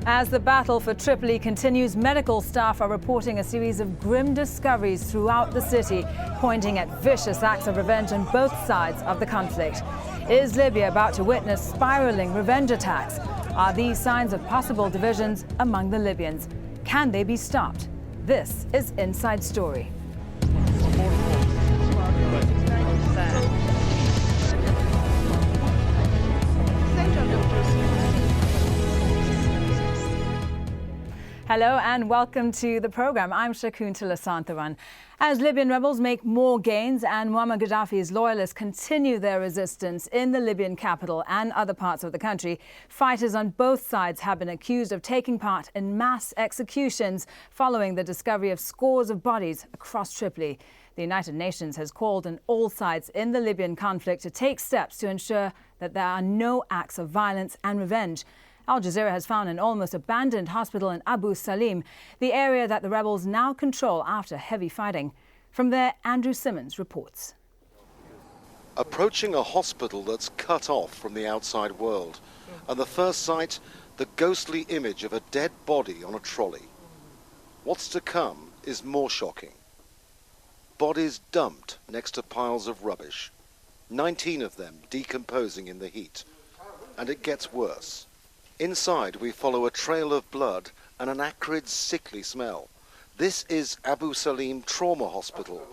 As the battle for Tripoli continues, medical staff are reporting a series of grim discoveries throughout the city, pointing at vicious acts of revenge on both sides of the conflict. Is Libya about to witness spiraling revenge attacks? Are these signs of possible divisions among the Libyans? Can they be stopped? This is Inside Story. Hello and welcome to the program. I'm Shakun Tilasantharan. As Libyan rebels make more gains and Muammar Gaddafi's loyalists continue their resistance in the Libyan capital and other parts of the country, fighters on both sides have been accused of taking part in mass executions following the discovery of scores of bodies across Tripoli. The United Nations has called on all sides in the Libyan conflict to take steps to ensure that there are no acts of violence and revenge. Al Jazeera has found an almost abandoned hospital in Abu Salim, the area that the rebels now control after heavy fighting. From there, Andrew Simmons reports. Approaching a hospital that's cut off from the outside world, and the first sight, the ghostly image of a dead body on a trolley. What's to come is more shocking. Bodies dumped next to piles of rubbish, 19 of them decomposing in the heat. And it gets worse. Inside, we follow a trail of blood and an acrid, sickly smell. This is Abu Salim Trauma Hospital,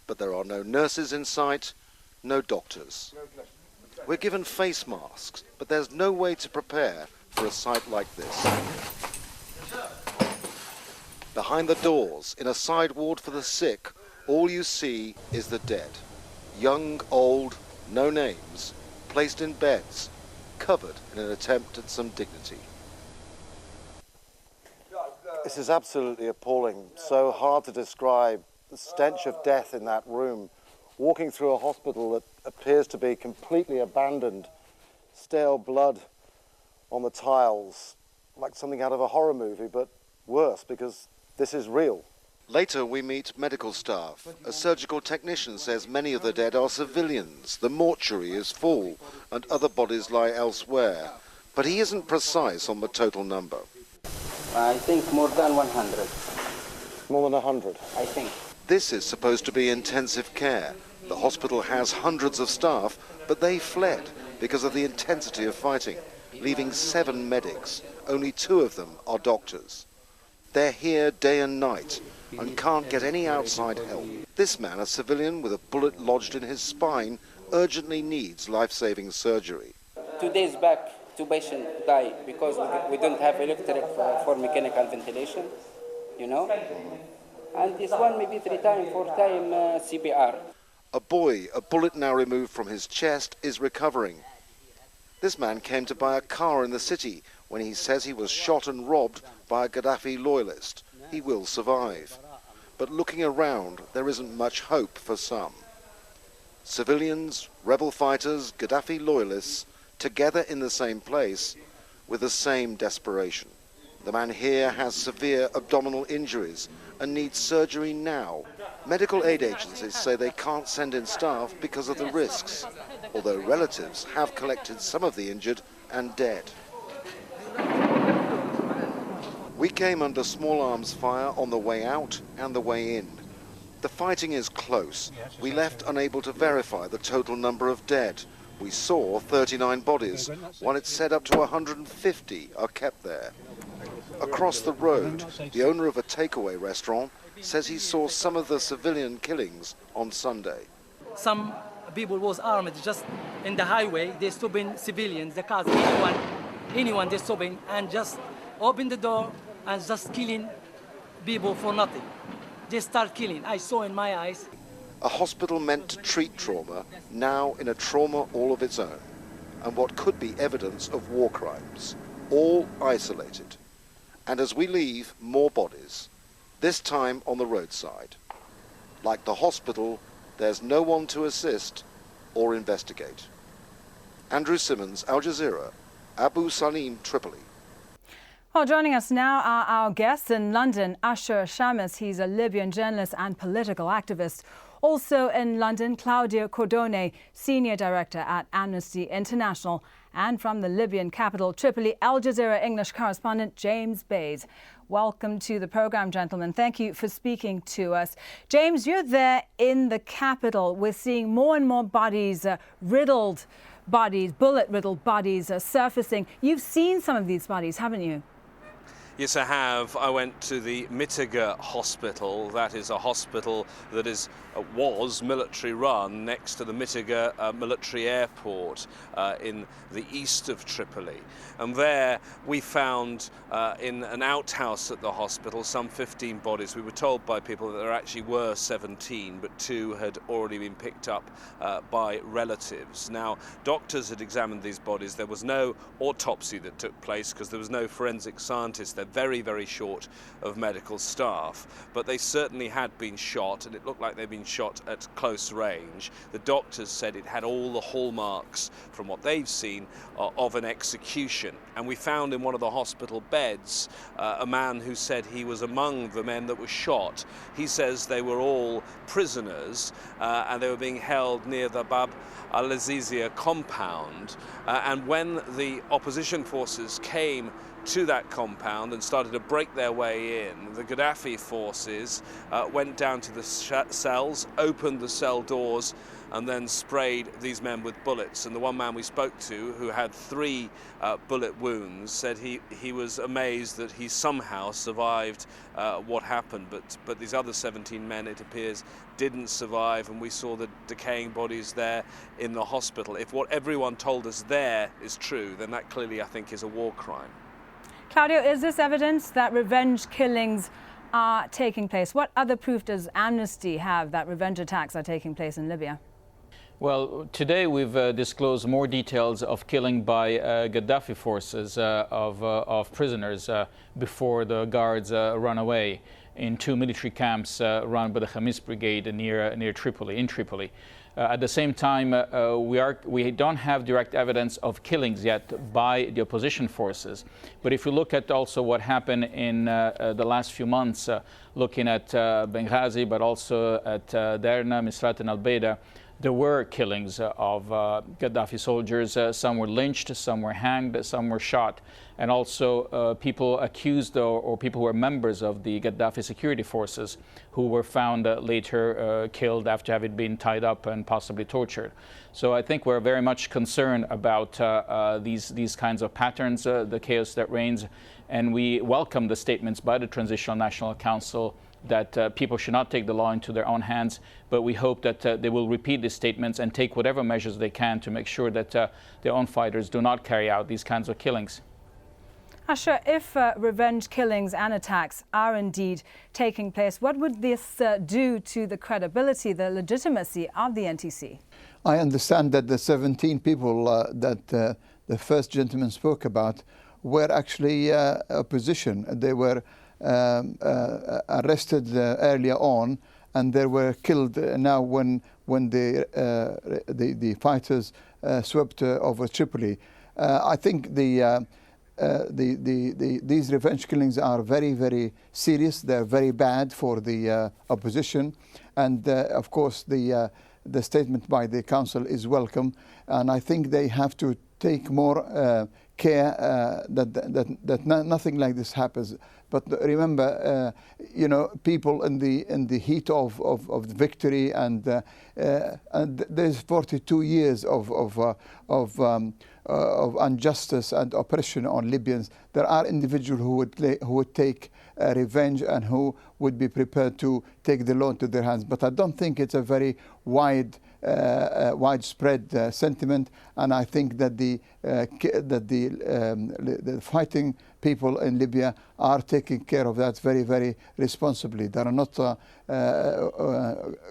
but there are no nurses in sight, no doctors. We're given face masks, but there's no way to prepare for a sight like this. Behind the doors, in a side ward for the sick, all you see is the dead. Young, old, no names, placed in beds, covered in an attempt at some dignity. This is absolutely appalling. So hard to describe the stench of death in that room. Walking through a hospital that appears to be completely abandoned, stale blood on the tiles, like something out of a horror movie, but worse because this is real. Later we meet medical staff. A surgical technician says many of the dead are civilians. The mortuary is full and other bodies lie elsewhere. But he isn't precise on the total number. I think more than 100. More than 100? I think. This is supposed to be intensive care. The hospital has hundreds of staff, but they fled because of the intensity of fighting, leaving 7 medics. Only 2 of them are doctors. They're here day and night and can't get any outside help. This man, a civilian with a bullet lodged in his spine, urgently needs life-saving surgery. 2 days back, 2 patients died because we don't have electric for mechanical ventilation, you know. And this one maybe 3 times, 4 times CPR. A boy, a bullet now removed from his chest, is recovering. This man came to buy a car in the city when he says he was shot and robbed by a Gaddafi loyalist. He will survive. But looking around, there isn't much hope for some. Civilians, rebel fighters, Gaddafi loyalists, together in the same place with the same desperation. The man here has severe abdominal injuries and needs surgery now. Medical aid agencies say they can't send in staff because of the risks, although relatives have collected some of the injured and dead. We came under small arms fire on the way out and the way in. The fighting is close. We left unable to verify the total number of dead. We saw 39 bodies, while it's said up to 150 are kept there. Across the road, the owner of a takeaway restaurant says he saw some of the civilian killings on Sunday. Some people was armed just in the highway. They stopping civilians, the cars, anyone they stopping and just open the door and just killing people for nothing. They start killing. I saw in my eyes. A hospital meant to treat trauma, now in a trauma all of its own, and what could be evidence of war crimes, all isolated. And as we leave, more bodies, this time on the roadside. Like the hospital, there's no one to assist or investigate. Andrew Simmons, Al Jazeera, Abu Salim, Tripoli. Well, joining us now are our guests in London, Ashur Shamis. He's a Libyan journalist and political activist. Also in London, Claudia Cordone, Senior Director at Amnesty International, And from the Libyan capital, Tripoli, Al Jazeera English correspondent James Bays. Welcome to the program, gentlemen. Thank you for speaking to us. James, you're there in the capital. We're seeing more and more bodies, bullet-riddled bodies surfacing. You've seen some of these bodies, haven't you? Yes, I have. I went to the Mitiga Hospital. That is a hospital that was military run next to the Mitiga military airport in the east of Tripoli. And there we found in an outhouse at the hospital some 15 bodies. We were told by people that there actually were 17, but 2 had already been picked up by relatives. Now, doctors had examined these bodies. There was no autopsy that took place because there was no forensic scientist. They're very, very short of medical staff, but they certainly had been shot, and it looked like they'd been shot at close range. The doctors said it had all the hallmarks, from what they've seen, of an execution. And we found in one of the hospital beds a man who said he was among the men that were shot. He says they were all prisoners and they were being held near the Bab al-Azizia compound. And when the opposition forces came to that compound and started to break their way in, the Gaddafi forces went down to the cells, opened the cell doors, and then sprayed these men with bullets. And the one man we spoke to, who had 3 bullet wounds, said he was amazed that he somehow survived what happened, but these other 17 men, it appears, didn't survive, and we saw the decaying bodies there in the hospital. If what everyone told us there is true, then that clearly, I think, is a war crime. Claudio, is this evidence that revenge killings are taking place? What other proof does Amnesty have that revenge attacks are taking place in Libya? Well, today we've disclosed more details of killing by Gaddafi forces of prisoners before the guards run away in 2 military camps run by the Khamis Brigade near Tripoli, in Tripoli. At the same time, we don't have direct evidence of killings yet by the opposition forces. But if you look at also what happened in the last few months, looking at Benghazi, but also at Derna, Misrat and Al-Baida, there were killings of Gaddafi soldiers. Some were lynched, some were hanged, some were shot. And also people accused or people who were members of the Gaddafi security forces who were found later killed after having been tied up and possibly tortured. So I think we're very much concerned about these kinds of patterns, the chaos that reigns. And we welcome the statements by the Transitional National Council that people should not take the law into their own hands, but we hope that they will repeat these statements and take whatever measures they can to make sure that their own fighters do not carry out these kinds of killings. Asha, if revenge killings and attacks are indeed taking place, what would this do to the credibility, the legitimacy of the NTC? I understand that the 17 people that the first gentleman spoke about were actually opposition. They were arrested earlier on, and they were killed now when the fighters swept over Tripoli. I think these revenge killings are very, very serious. They're very bad for the opposition, and of course the statement by the council is welcome. And I think they have to take more care that nothing like this happens. But remember, you know, people in the heat of victory, and there's 42 years of injustice and oppression on Libyans. There are individuals who would take revenge and who would be prepared to take the law into their hands. But I don't think it's a very widespread sentiment, and I think that the fighting people in Libya are taking care of that very, very responsibly. They are not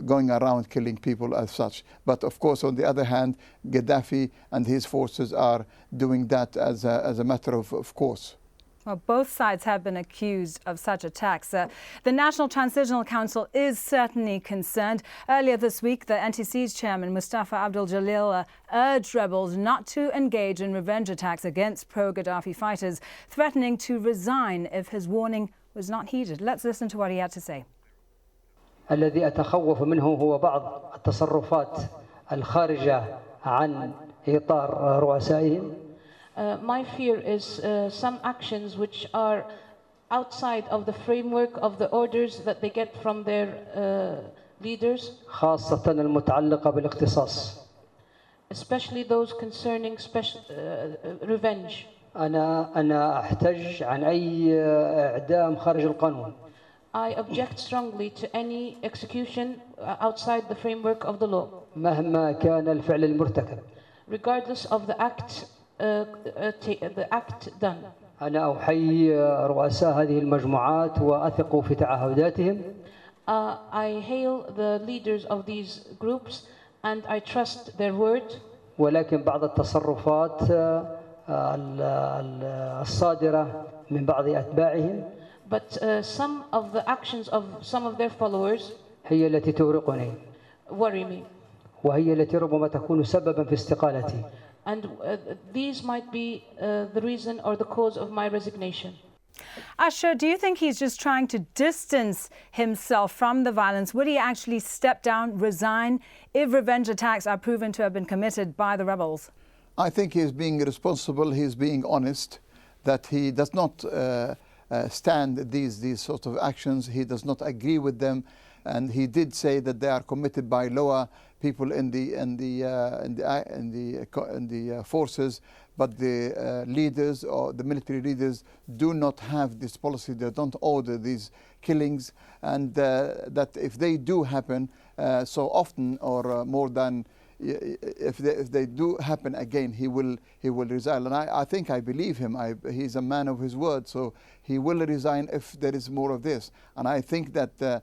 going around killing people as such. But of course, on the other hand, Gaddafi and his forces are doing that as a matter of course. Well, both sides have been accused of such attacks. The National Transitional Council is certainly concerned. Earlier this week, the NTC's chairman, Mustafa Abdul Jalil, urged rebels not to engage in revenge attacks against pro-Gaddafi fighters, threatening to resign if his warning was not heeded. Let's listen to what he had to say. الذي أتخوف منه هو بعض التصرفات الخارجة عن إطار رؤسائهم My fear is some actions which are outside of the framework of the orders that they get from their leaders, خاصة المتعلقة بالاختصاص. especially those concerning revenge. أنا أحتج عن أي إعدام خارج القانون. I object strongly to any execution outside the framework of the law, مهما كان الفعل المرتكب. regardless of the act done. أنا أحيي رؤساء هذه المجموعات وأثق في تعهداتهم. I hail the leaders of these groups and I trust their word. ولكن بعض التصرفات الصادرة من بعض أتباعهم But some of the actions of some of their followers هي التي تورقني worry me. وهي التي ربما تكون سببا في استقالتي. And these might be the reason or the cause of my resignation. Asha, do you think he's just trying to distance himself from the violence? Would he actually step down, resign, if revenge attacks are proven to have been committed by the rebels? I think he's being responsible, he's being honest, that he does not stand these sort of actions, he does not agree with them, and he did say that they are committed by lower people in the forces, but the leaders or the military leaders do not have this policy. They don't order these killings, and that if they do happen so often or more than if they do happen again, he will resign. And I think I believe him. He's a man of his word, so he will resign if there is more of this. And I think that the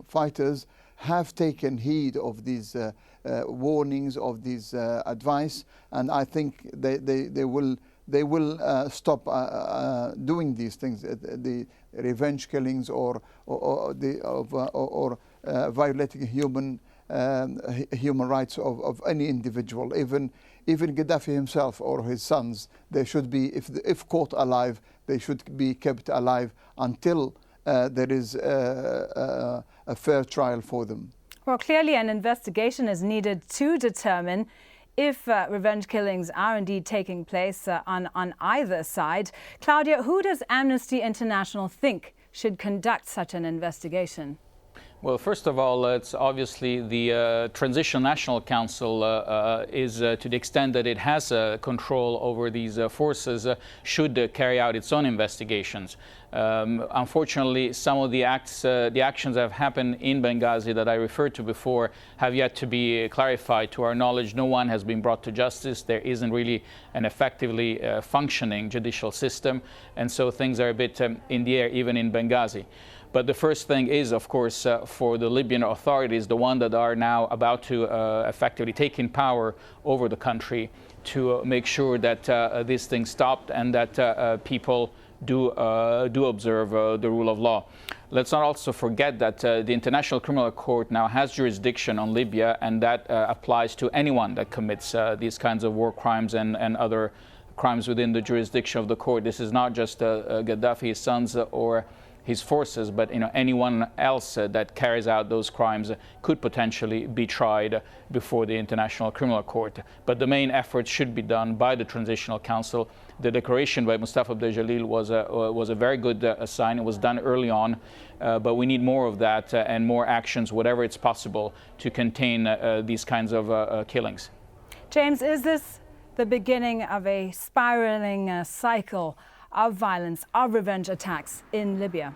fighters have taken heed of these warnings, of these advice, and I think they will stop doing these things, the revenge killings or violating human rights of any individual, even Gaddafi himself or his sons. They should be, if caught alive, they should be kept alive until there is a fair trial for them. Well, clearly an investigation is needed to determine if revenge killings are indeed taking place on either side. Claudia, who does Amnesty International think should conduct such an investigation? Well, first of all, it's obviously the Transitional National Council is, to the extent that it has control over these forces, should carry out its own investigations. Unfortunately, some of the actions that have happened in Benghazi that I referred to before have yet to be clarified. To our knowledge, no one has been brought to justice. There isn't really an effectively functioning judicial system, and so things are a bit in the air, even in Benghazi. But the first thing is, of course, for the Libyan authorities, the one that are now about to effectively take in power over the country, to make sure that this thing stopped and that people do observe the rule of law. Let's not also forget that the International Criminal Court now has jurisdiction on Libya, and that applies to anyone that commits these kinds of war crimes and other crimes within the jurisdiction of the court. This is not just Gaddafi, his sons, or his forces, but anyone else that carries out those crimes could potentially be tried before the International Criminal Court. But the main effort should be done by the Transitional Council. The declaration by Mustafa Abdel was a very good sign. It was done early on, but we need more of that and more actions, whatever it's possible, to contain these kinds of killings. James, is this the beginning of a spiraling cycle of violence, of revenge attacks in Libya?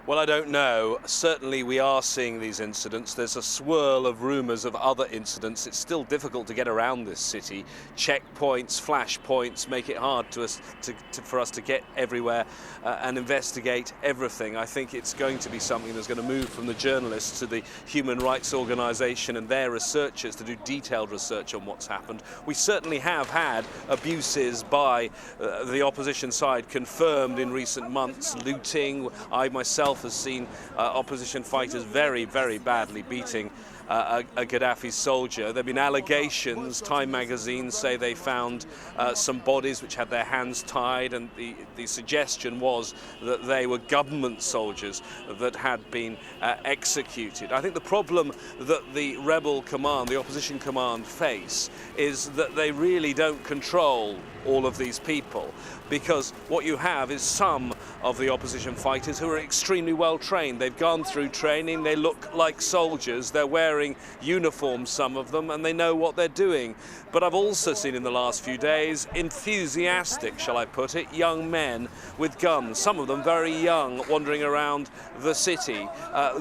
Well, I don't know. Certainly we are seeing these incidents. There's a swirl of rumours of other incidents. It's still difficult to get around this city. Checkpoints, flashpoints make it hard for us to get everywhere and investigate everything. I think it's going to be something that's going to move from the journalists to the human rights organisation and their researchers to do detailed research on what's happened. We certainly have had abuses by the opposition side confirmed in recent months, looting. I myself has seen opposition fighters very, very badly beating a Gaddafi soldier. There have been allegations. Time magazine say they found some bodies which had their hands tied, and the suggestion was that they were government soldiers that had been executed. I think the problem that the rebel command, the opposition command face is that they really don't control all of these people, because what you have is some of the opposition fighters who are extremely well trained. They've gone through training, they look like soldiers, they're wearing uniforms, some of them, and they know what they're doing. But I've also seen in the last few days enthusiastic, shall I put it, young men with guns, some of them very young, wandering around the city.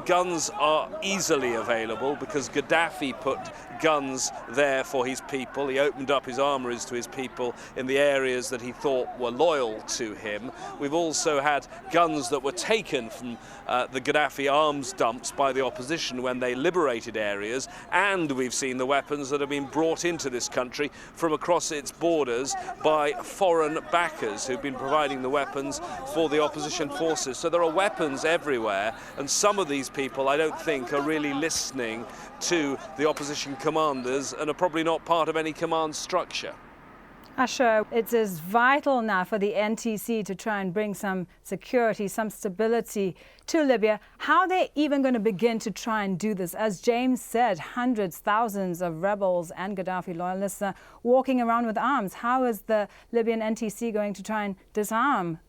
Guns are easily available because Gaddafi put guns there for his people. He opened up his armories to his people in the areas that he thought were loyal to him. We've also had guns that were taken from the Gaddafi arms dumps by the opposition when they liberated areas, and we've seen the weapons that have been brought into this country from across its borders by foreign backers who've been providing the weapons for the opposition forces. So there are weapons everywhere, and some of these people I don't think are really listening to the opposition commanders and are probably not part of any command structure. Asher, it is vital now for the NTC to try and bring some security, some stability to Libya. How are they even going to begin to try and do this? As James said, hundreds, thousands of rebels and Gaddafi loyalists are walking around with arms. How is the Libyan NTC going to try and disarm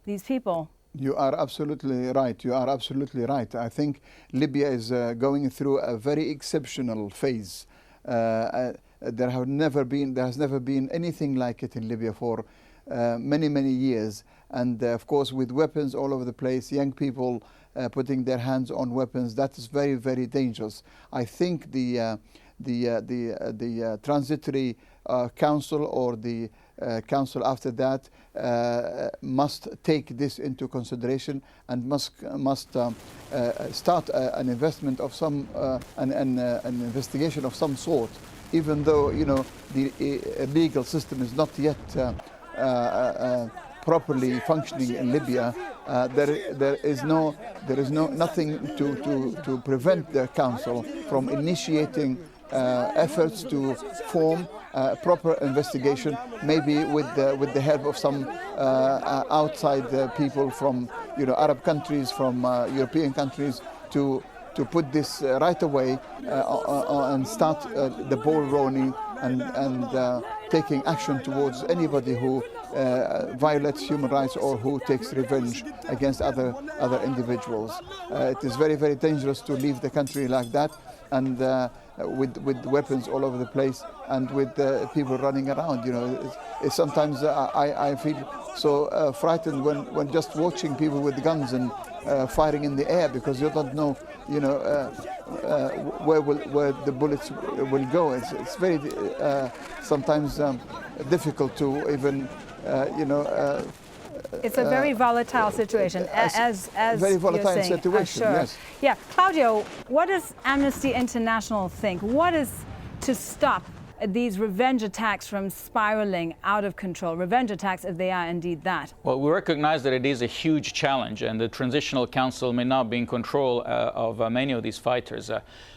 these people? You are absolutely right. You are absolutely right. I think Libya is going through a very exceptional phase. There has never been anything like it in Libya for many, many years. And of course, with weapons all over the place, young people putting their hands on weapons, that is very, very dangerous. I think the transitory council or the council after that must take this into consideration and must start an investment of some an investigation of some sort, even though the legal system is not yet properly functioning in Libya. There is nothing to prevent the council from initiating efforts to form proper investigation, maybe with the help of some outside people from Arab countries, from European countries, to put this right away and start the ball rolling and taking action towards anybody who violates human rights or who takes revenge against other individuals. It is very, very dangerous to leave the country like that, and with weapons all over the place and with people running around. Sometimes I feel so frightened when just watching people with guns and firing in the air, because you don't know where the bullets will go. It's very sometimes difficult to even it's a very volatile situation, as very volatile you're saying. situation. Sure. Yes. Yeah, Claudio, what does Amnesty International think? What is to stop these revenge attacks from spiraling out of control? Revenge attacks, if they are indeed that. Well, we recognize that it is a huge challenge, and the Transitional Council may not be in control of many of these fighters.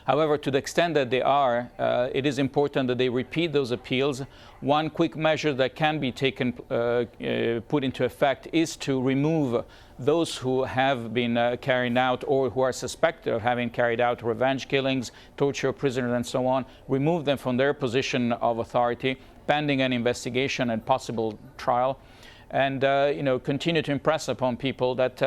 However, to the extent that they are, it is important that they repeat those appeals. One quick measure that can be taken, put into effect, is to remove those who have been carrying out or who are suspected of having carried out revenge killings, torture prisoners and so on, remove them from their position of authority pending an investigation and possible trial. And continue to impress upon people that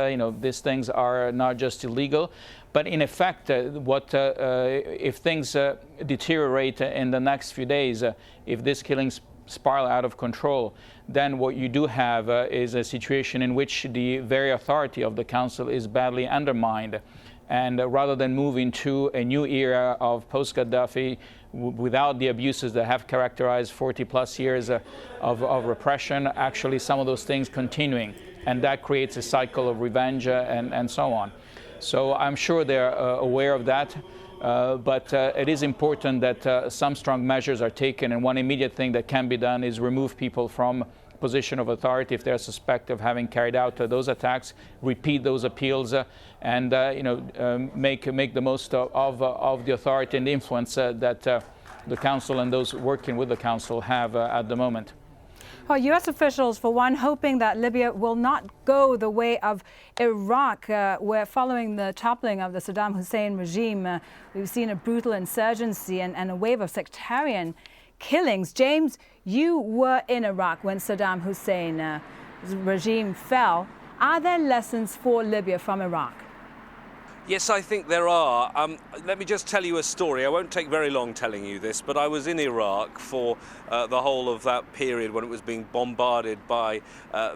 these things are not just illegal, but in effect, if things deteriorate in the next few days, if these killings spiral out of control, then what you do have is a situation in which the very authority of the council is badly undermined. And rather than move into a new era of post-Gaddafi without the abuses that have characterized 40+ years of repression, actually some of those things continuing. And that creates a cycle of revenge and so on. So I'm sure they're aware of that. But it is important that some strong measures are taken, and one immediate thing that can be done is remove people from position of authority if they're suspected of having carried out those attacks, repeat those appeals, and make the most of the authority and the influence that the Council and those working with the Council have at the moment. Well, U.S. officials, for one, hoping that Libya will not go the way of Iraq, where following the toppling of the Saddam Hussein regime, we've seen a brutal insurgency and a wave of sectarian killings. James, you were in Iraq when Saddam Hussein's regime fell. Are there lessons for Libya from Iraq? Yes, I think there are. Let me just tell you a story. I won't take very long telling you this, but I was in Iraq for the whole of that period when it was being bombarded by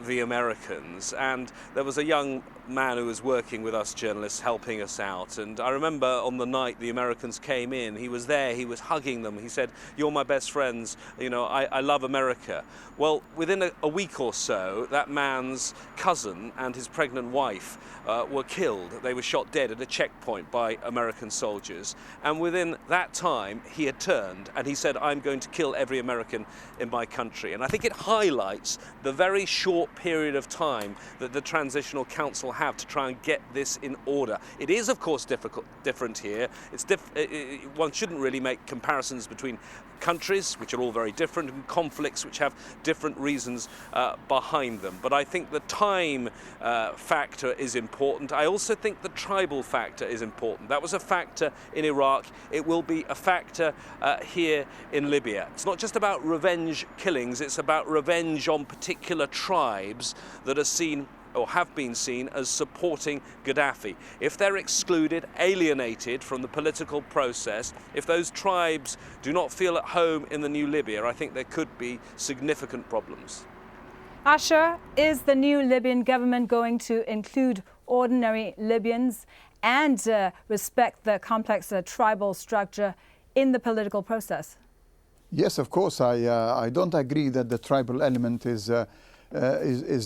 the Americans. And there was a young man who was working with us journalists, helping us out. And I remember on the night the Americans came in, he was there, he was hugging them. He said, "You're my best friends, you know, I love America." Well, within a week or so, that man's cousin and his pregnant wife were killed. They were shot dead at a checkpoint by American soldiers. And within that time, he had turned and he said, "I'm going to kill every American in my country." And I think it highlights the very short period of time that the Transitional Council have to try and get this in order. It is, of course, different here. One shouldn't really make comparisons between countries, which are all very different, and conflicts which have different reasons behind them. But I think the time factor is important. I also think the tribal factor is important. That was a factor in Iraq. It will be a factor here in Libya. It's not just about revenge killings, it's about revenge on particular tribes that are seen or have been seen as supporting Gaddafi. If they're excluded, alienated from the political process, if those tribes do not feel at home in the new Libya, I think there could be significant problems. Asher, is the new Libyan government going to include ordinary Libyans and respect the complex tribal structure in the political process? Yes, of course. I don't agree that the tribal element is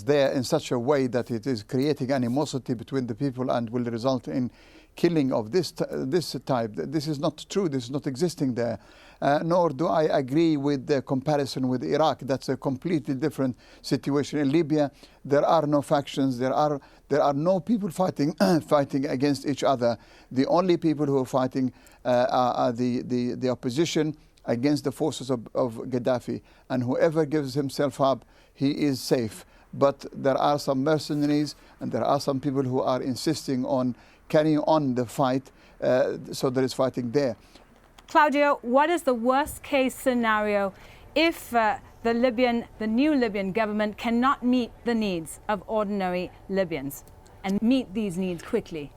there in such a way that it is creating animosity between the people and will result in killing of this type. This is not true. This is not existing there. Nor do I agree with the comparison with Iraq. That's a completely different situation. In Libya, there are no factions. There are no people fighting against each other. The only people who are fighting are the opposition against the forces of Gaddafi. And whoever gives himself up, he is safe. But there are some mercenaries and there are some people who are insisting on carrying on the fight, so there is fighting there. Claudio, what is the worst case scenario if the new Libyan government cannot meet the needs of ordinary Libyans and meet these needs quickly?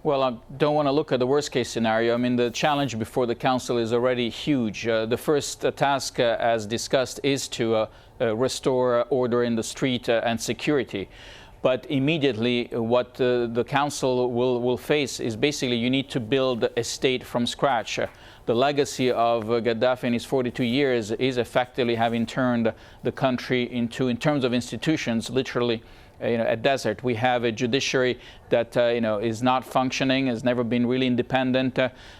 Well, I don't want to look at the worst case scenario. I mean, the challenge before the Council is already huge. The first task, as discussed, is to restore order in the street and security. But immediately what the Council will face is basically you need to build a state from scratch. The legacy of Gaddafi in his 42 years is effectively having turned the country into, in terms of institutions, literally a desert. We have a judiciary that is not functioning, has never been really independent,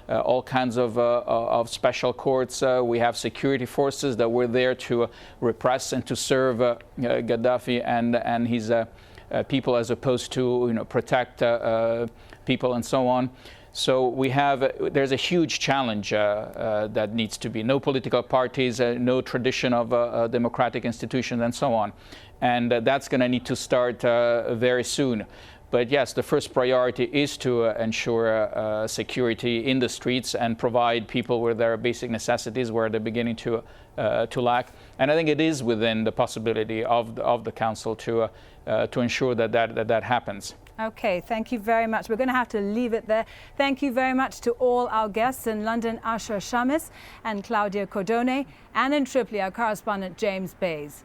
all kinds of special courts. We have security forces that were there to repress and to serve Gaddafi and his people, as opposed to protect people and so on. So there's a huge challenge that needs to be. No political parties, no tradition of democratic institutions, and so on. And that's going to need to start very soon. But yes, the first priority is to ensure security in the streets and provide people with their basic necessities where they're beginning to lack. And I think it is within the possibility of the Council to ensure that happens. Okay, thank you very much. We're going to have to leave it there. Thank you very much to all our guests in London, Asher Shamis and Claudia Cordone, and in Tripoli, our correspondent James Bays.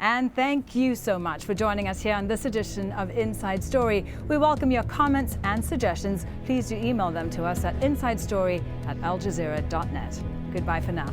And thank you so much for joining us here on this edition of Inside Story. We welcome your comments and suggestions. Please do email them to us at insidestory@aljazeera.net. Goodbye for now.